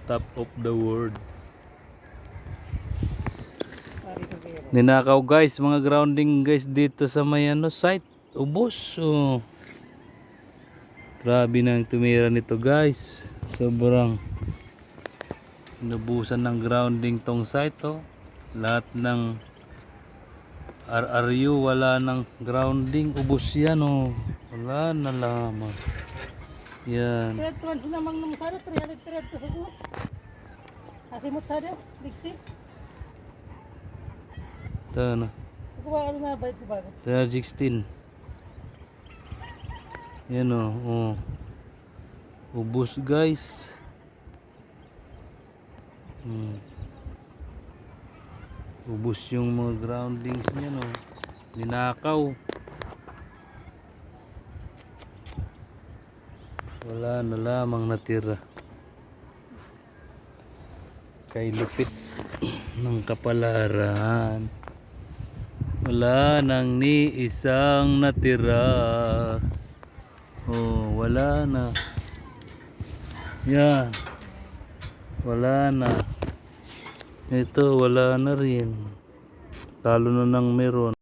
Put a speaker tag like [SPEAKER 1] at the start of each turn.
[SPEAKER 1] top of the world. Ninakaw guys, mga grounding guys dito sa may site. Ubos. Oh. Grabe nang tumira nito guys. Sobrang inubusan ng grounding tong site oh. Lahat ng RRU wala ng grounding, ubos yan oh. Wala na lamang. Yan.
[SPEAKER 2] Trans namang nung sada 300 sa ko. Asimot sada, diksi.
[SPEAKER 1] Ito na.
[SPEAKER 2] Ito ba ano na bayad ko ba?
[SPEAKER 1] 316. Yan oh. Oh. Ubos guys. Ubos yung mga groundings niya no. Ninakaw. Wala na lamang natira. Kay lupit ng kapalaran. Wala nang ni isang natira. Oh, wala na. Yan. Wala na. Ito, wala na rin. Talo na ng meron.